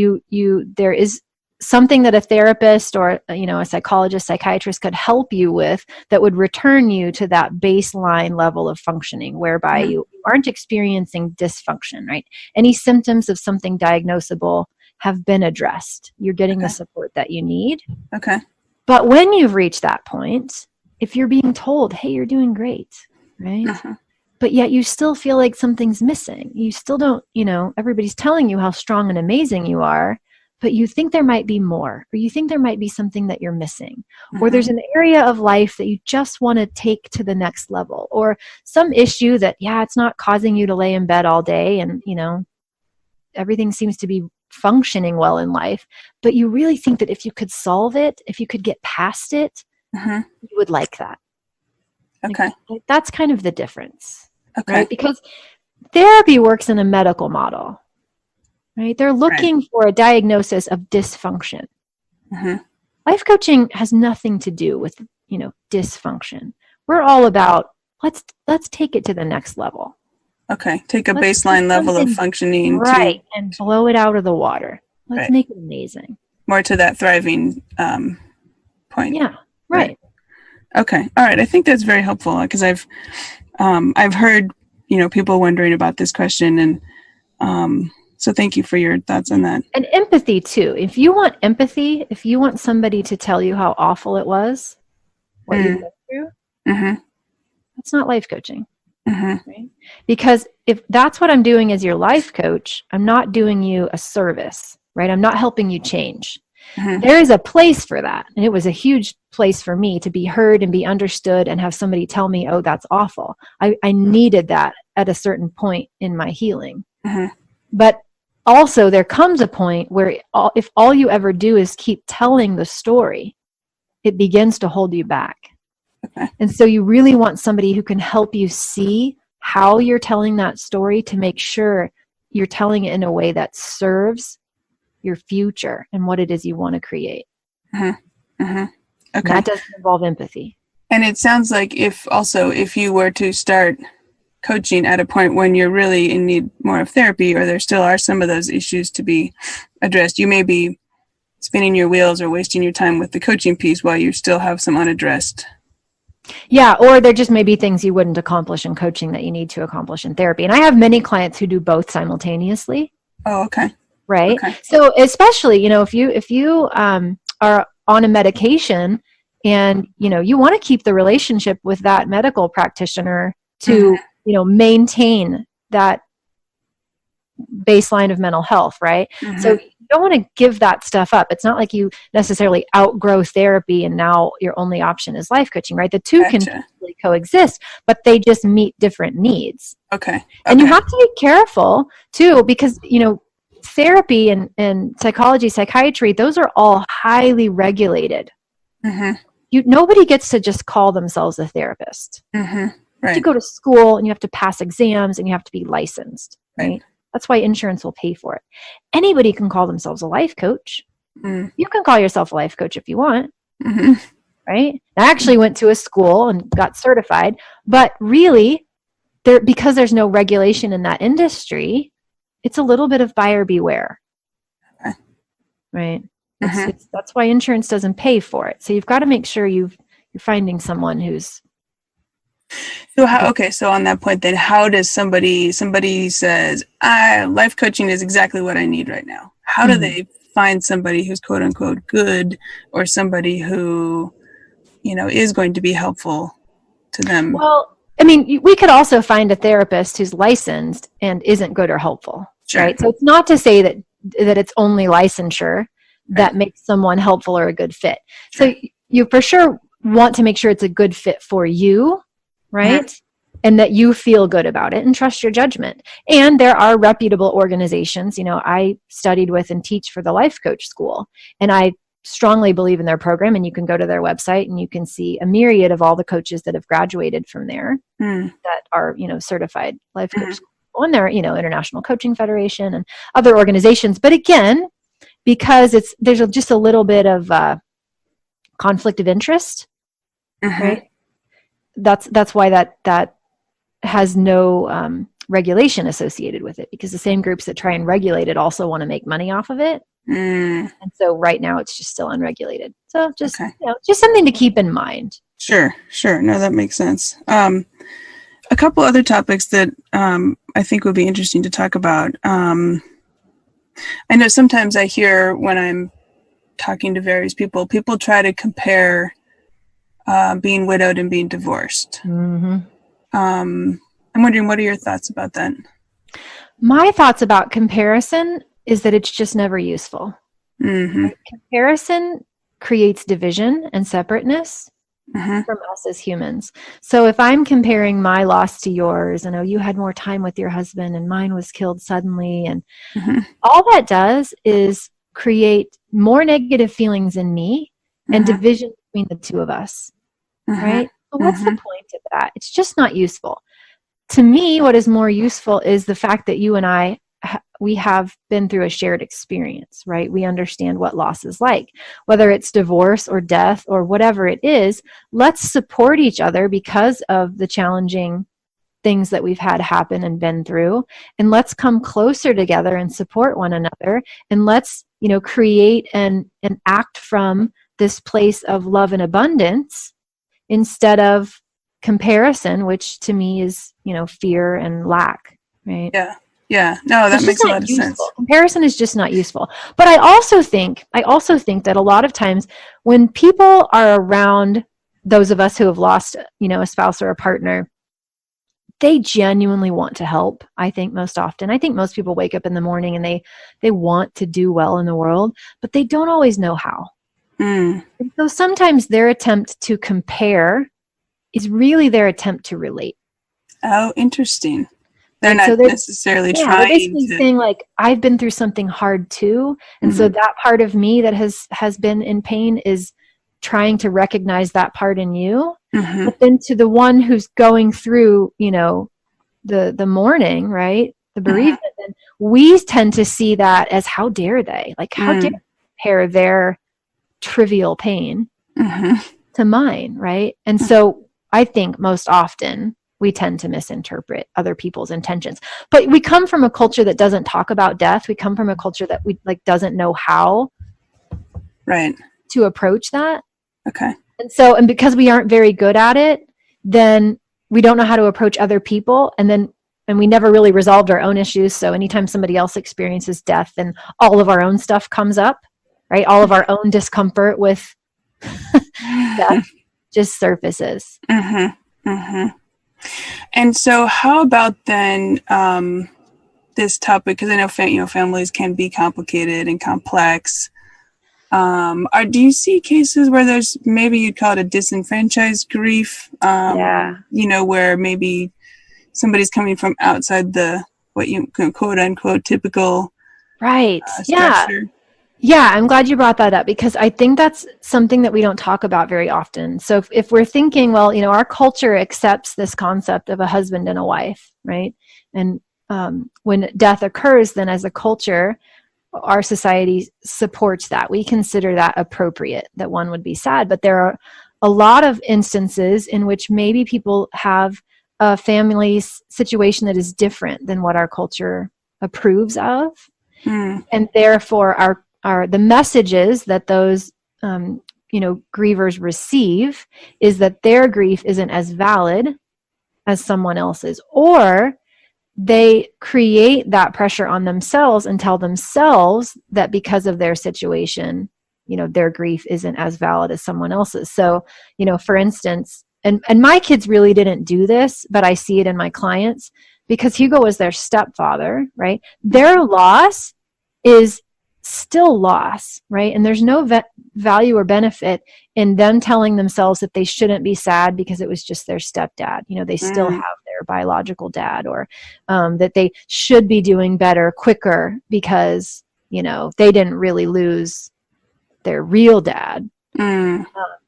there is something that a therapist or a psychologist, psychiatrist could help you with that would return you to that baseline level of functioning whereby you aren't experiencing dysfunction, right? Any symptoms of something diagnosable have been addressed. You're getting the support that you need. Okay. But when you've reached that point, if you're being told, hey, you're doing great, right? But yet you still feel like something's missing. You still don't, everybody's telling you how strong and amazing you are, but you think there might be more, or you think there might be something that you're missing, or there's an area of life that you just want to take to the next level, or some issue that, it's not causing you to lay in bed all day and, everything seems to be functioning well in life, but you really think that if you করে solve it, if you could get past it, you would like that. Okay. Like, that's kind of the difference. Okay. Right? Because therapy works in a medical model, right? They're looking for a diagnosis of dysfunction. Life coaching has nothing to do with, dysfunction. We're all about, let's take it to the next level. Okay. Take a baseline level of functioning. Right. And blow it out of the water. Let's make it amazing. More to that thriving point. Yeah. Right. Okay. All right. I think that's very helpful because I've heard, people wondering about this question, and so thank you for your thoughts on that. And empathy too. If you want empathy, if you want somebody to tell you how awful it was, what you went through, that's not life coaching. Right? Because if that's what I'm doing as your life coach, I'm not doing you a service, right? I'm not helping you change. There is a place for that. And it was a huge place for me to be heard and be understood and have somebody tell me, oh, that's awful. I needed that at a certain point in my healing. But also there comes a point where if all you ever do is keep telling the story, it begins to hold you back. And so you really want somebody who can help you see how you're telling that story to make sure you're telling it in a way that serves your future and what it is you want to create. Okay. That doesn't involve empathy. And it sounds like if you were to start coaching at a point when you're really in need more of therapy, or there still are some of those issues to be addressed, you may be spinning your wheels or wasting your time with the coaching piece while you still have some unaddressed. Yeah, or there just may be things you wouldn't accomplish in coaching that you need to accomplish in therapy. And I have many clients who do both simultaneously. Oh, okay. Right. Okay. So especially, if you are on a medication and, you want to keep the relationship with that medical practitioner to, maintain that baseline of mental health, right? So you don't want to give that stuff up. It's not like you necessarily outgrow therapy and now your only option is life coaching, right? The two can totally coexist, but they just meet different needs. Okay. And you have to be careful too, because, therapy and psychology, psychiatry, those are all highly regulated. Nobody gets to just call themselves a therapist. Right. You go to school and you have to pass exams and you have to be licensed, right? That's why insurance will pay for it. Anybody can call themselves a life coach. You can call yourself a life coach if you want, right? I actually went to a school and got certified, but really, because there's no regulation in that industry, it's a little bit of buyer beware, right? That's why insurance doesn't pay for it. So you've got to make sure you're finding someone who's. So on that point, then how does somebody says, life coaching is exactly what I need right now. How do they find somebody who's quote unquote good, or somebody who, is going to be helpful to them? Well, I mean, we could also find a therapist who's licensed and isn't good or helpful, right? So it's not to say that it's only licensure that makes someone helpful or a good fit. So you for sure want to make sure it's a good fit for you, right? And that you feel good about it and trust your judgment. And there are reputable organizations. I studied with and teach for the Life Coach School, and I strongly believe in their program, and you can go to their website and you can see a myriad of all the coaches that have graduated from there that are, certified life coach. And there, International Coaching Federation and other organizations. But again, because there's just a little bit of conflict of interest, right? That's why that has no regulation associated with it, because the same groups that try and regulate it also want to make money off of it. And so right now it's just still unregulated. So just something to keep in mind. Sure. No, that makes sense. A couple other topics that I think would be interesting to talk about. I know sometimes I hear when I'm talking to various people, people try to compare being widowed and being divorced. Mm-hmm. I'm wondering, what are your thoughts about that? My thoughts about comparison is that it's just never useful. Mm-hmm. Comparison creates division and separateness Mm-hmm. from us as humans. So if I'm comparing my loss to yours, and oh, you had more time with your husband and mine was killed suddenly, and Mm-hmm. all that does is create more negative feelings in me and Mm-hmm. division between the two of us, Mm-hmm. right? So what's Mm-hmm. the point of that? It's just not useful. To me, what is more useful is the fact that you and I, we have been through a shared experience, right? We understand what loss is like, whether it's divorce or death or whatever it is. Let's support each other because of the challenging things that we've had happen and been through, and let's come closer together and support one another, and let's, create and act from this place of love and abundance instead of comparison, which to me is, fear and lack, right? Yeah. No, that makes a lot of sense. Comparison is just not useful. But I also think that a lot of times when people are around those of us who have lost, a spouse or a partner, they genuinely want to help. I think most often. I think most people wake up in the morning and they want to do well in the world, but they don't always know how. Mm. And so sometimes their attempt to compare is really their attempt to relate. Oh, interesting. They're Right, not necessarily they're trying basically to saying, like, I've been through something hard too, and so that part of me that has been in pain is trying to recognize that part in you. Mm-hmm. But then to the one who's going through, the mourning, right, the bereavement, then we tend to see that as, how dare they? Like, how dare they compare their trivial pain to mine, right? And so I think most often we tend to misinterpret other people's intentions. But we come from a culture that doesn't talk about death. We come from a culture that doesn't know how to approach that. Okay. And because we aren't very good at it, then we don't know how to approach other people. And we never really resolved our own issues. So anytime somebody else experiences death, then all of our own stuff comes up, right? All of our own discomfort with death just surfaces. Mm-hmm. Mm-hmm. And so how about then this topic, because I know families can be complicated and complex. Do you see cases where there's, maybe you'd call it a disenfranchised grief, where maybe somebody's coming from outside the, what you quote unquote typical structure? Yeah, I'm glad you brought that up, because I think that's something that we don't talk about very often. So if we're thinking, well, our culture accepts this concept of a husband and a wife, right? And when death occurs, then as a culture, our society supports that. We consider that appropriate, that one would be sad. But there are a lot of instances in which maybe people have a family situation that is different than what our culture approves of. And therefore the messages that those grievers receive is that their grief isn't as valid as someone else's, or they create that pressure on themselves and tell themselves that because of their situation, their grief isn't as valid as someone else's. So, for instance, and my kids really didn't do this, but I see it in my clients, because Hugo was their stepfather, right? Their loss is still loss, right? And there's no value or benefit in them telling themselves that they shouldn't be sad because it was just their stepdad. They still have their biological dad, or that they should be doing better quicker because, they didn't really lose their real dad.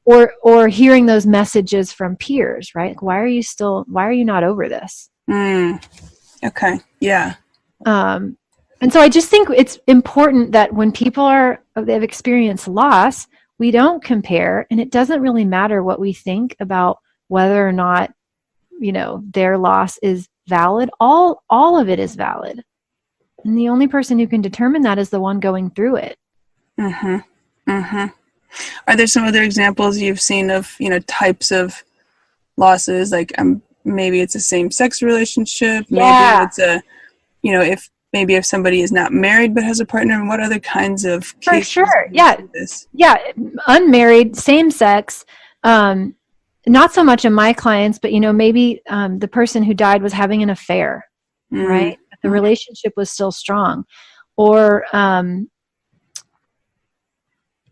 Or hearing those messages from peers, right? Like, why are you not over this? Okay. Yeah. And so I just think it's important that when people they've experienced loss, we don't compare, and it doesn't really matter what we think about whether or not, their loss is valid. All of it is valid. And the only person who can determine that is the one going through it. Mm-hmm. Mm-hmm. Are there some other examples you've seen of, types of losses? Like maybe it's a same-sex relationship. Maybe it's a, maybe if somebody is not married but has a partner, and what other kinds of For cases sure. do you see this? Yeah. Unmarried, same sex. Not so much in my clients, but maybe the person who died was having an affair, right? But the relationship was still strong. Or,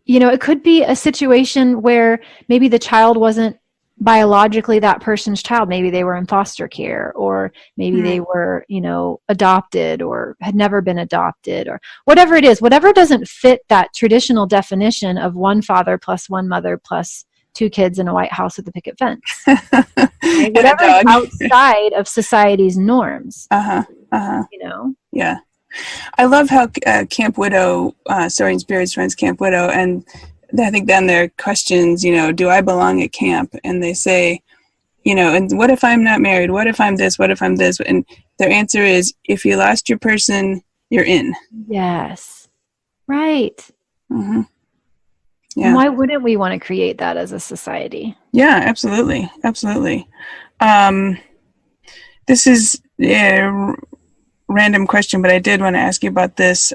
it could be a situation where maybe the child wasn't biologically that person's child. Maybe they were in foster care, or maybe they were, adopted, or had never been adopted, or whatever it is, whatever doesn't fit that traditional definition of one father plus one mother plus two kids in a white house with a picket fence. Right? Whatever is outside of society's norms. Yeah. I love how Camp Widow, Soaring Spirits runs Camp Widow, and I think then their questions, do I belong at camp? And they say, and what if I'm not married? What if I'm this? What if I'm this? And their answer is, if you lost your person, you're in. Yes. Right. Mm-hmm. Yeah. And why wouldn't we want to create that as a society? Yeah, absolutely. Absolutely. This is a random question, but I did want to ask you about this.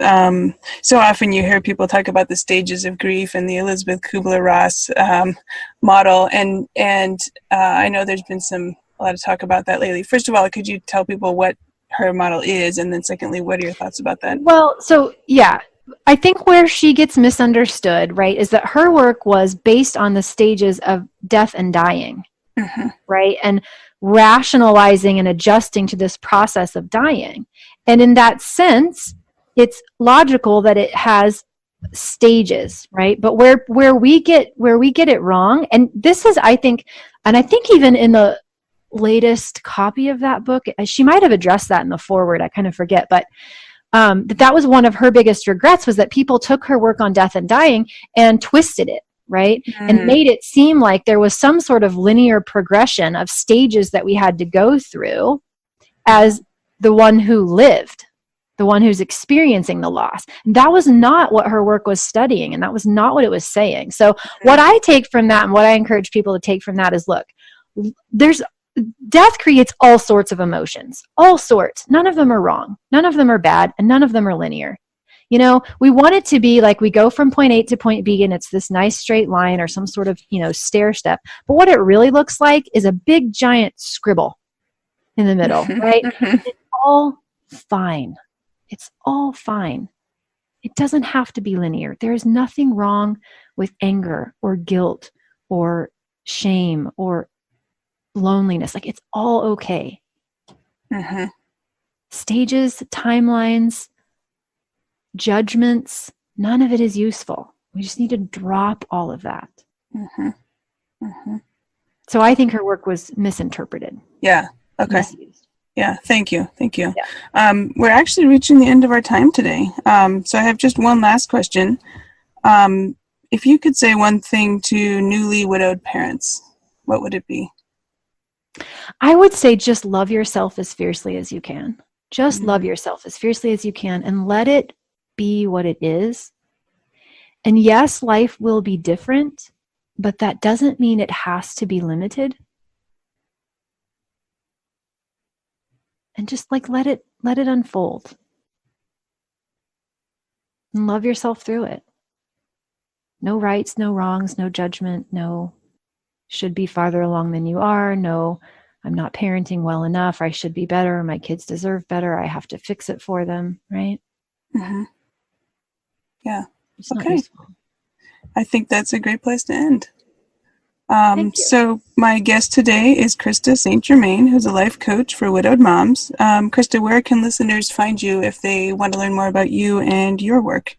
So often you hear people talk about the stages of grief and the Elizabeth Kubler-Ross model, and I know there's been a lot of talk about that lately. First of all, could you tell people what her model is, and then secondly, what are your thoughts about that? Well, so yeah, I think where she gets misunderstood, right, is that her work was based on the stages of death and dying, right, and rationalizing and adjusting to this process of dying. And in that sense, it's logical that it has stages, right? But where we get it wrong, and this is, I think even in the latest copy of that book, she might have addressed that in the foreword, I kind of forget, but that was one of her biggest regrets, was that people took her work on death and dying and twisted it, right? And made it seem like there was some sort of linear progression of stages that we had to go through as the one who lived, the one who's experiencing the loss. And that was not what her work was studying, and that was not what it was saying. So what I take from that, and what I encourage people to take from that, is, look, death creates all sorts of emotions, all sorts. None of them are wrong. None of them are bad, and none of them are linear. We want it to be like we go from point A to point B, and it's this nice straight line or some sort of, stair step. But what it really looks like is a big giant scribble in the middle, right? It's all fine. It's all fine. It doesn't have to be linear. There is nothing wrong with anger or guilt or shame or loneliness. Like, it's all okay. Stages, timelines, judgments, none of it is useful. We just need to drop all of that. So I think her work was misinterpreted. Yeah. Okay. Misused. Yeah. Thank you. Yeah. We're actually reaching the end of our time today. So I have just one last question. If you could say one thing to newly widowed parents, what would it be? I would say just love yourself as fiercely as you can. Just love yourself as fiercely as you can, and let it be what it is. And yes, life will be different, but that doesn't mean it has to be limited. And just let it unfold. And love yourself through it. No rights, no wrongs, no judgment, no should be farther along than you are, no I'm not parenting well enough, I should be better, my kids deserve better, I have to fix it for them, right? Yeah. It's not okay. useful. I think that's a great place to end. Thank you. So my guest today is Krista St-Germain, who's a life coach for widowed moms. Krista, where can listeners find you if they want to learn more about you and your work?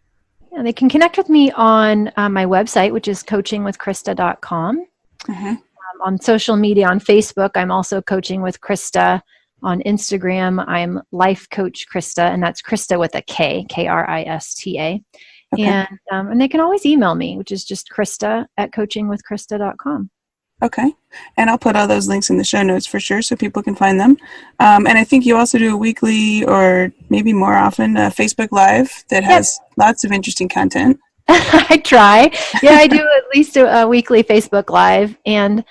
Yeah, they can connect with me on my website, which is coachingwithkrista.com. On social media, on Facebook, I'm also Coaching with Krista. On Instagram, I'm Life Coach Krista, and that's Krista with a K, Krista. Okay. And they can always email me, which is just Krista@coachingwithkrista.com. Okay. And I'll put all those links in the show notes for sure so people can find them. And I think you also do a weekly, or maybe more often, a Facebook Live that has lots of interesting content. I try. Yeah, I do at least a weekly Facebook Live, and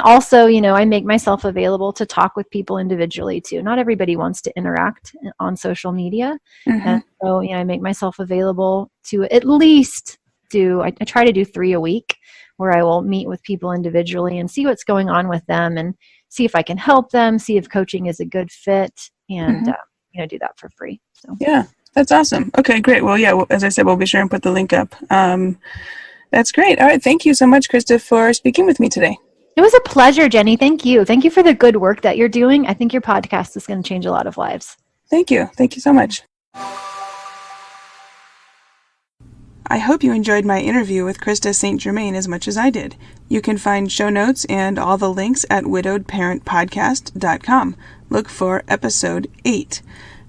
also, I make myself available to talk with people individually too. Not everybody wants to interact on social media, and so I make myself available to at least I try to do 3 a week, where I will meet with people individually and see what's going on with them, and see if I can help them, see if coaching is a good fit, and do that for free. So yeah. That's awesome. Okay, great. Well, yeah, as I said, we'll be sure and put the link up. That's great. All right. Thank you so much, Krista, for speaking with me today. It was a pleasure, Jenny. Thank you. Thank you for the good work that you're doing. I think your podcast is going to change a lot of lives. Thank you. Thank you so much. I hope you enjoyed my interview with Krista St-Germain as much as I did. You can find show notes and all the links at widowedparentpodcast.com. Look for episode 8.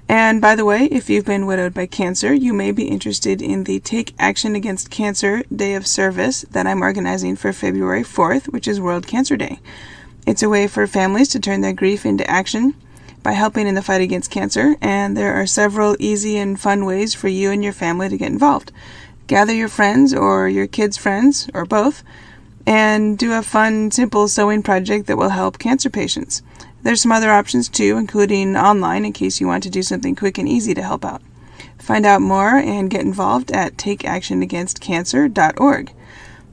And by the way, if you've been widowed by cancer, you may be interested in the Take Action Against Cancer Day of Service that I'm organizing for February 4th, which is World Cancer Day. It's a way for families to turn their grief into action by helping in the fight against cancer, and there are several easy and fun ways for you and your family to get involved. Gather your friends or your kids' friends, or both, and do a fun, simple sewing project that will help cancer patients. There's some other options too, including online in case you want to do something quick and easy to help out. Find out more and get involved at takeactionagainstcancer.org.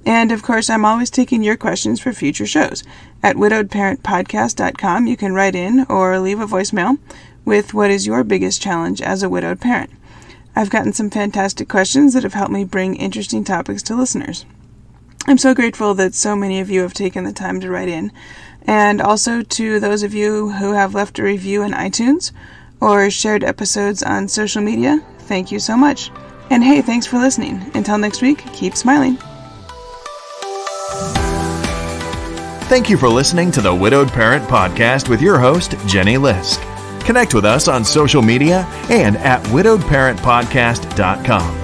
And of course, I'm always taking your questions for future shows. At widowedparentpodcast.com, you can write in or leave a voicemail with what is your biggest challenge as a widowed parent. I've gotten some fantastic questions that have helped me bring interesting topics to listeners. I'm so grateful that so many of you have taken the time to write in. And also to those of you who have left a review in iTunes or shared episodes on social media, thank you so much. And hey, thanks for listening. Until next week, keep smiling. Thank you for listening to the Widowed Parent Podcast with your host, Jenny Lisk. Connect with us on social media and at widowedparentpodcast.com.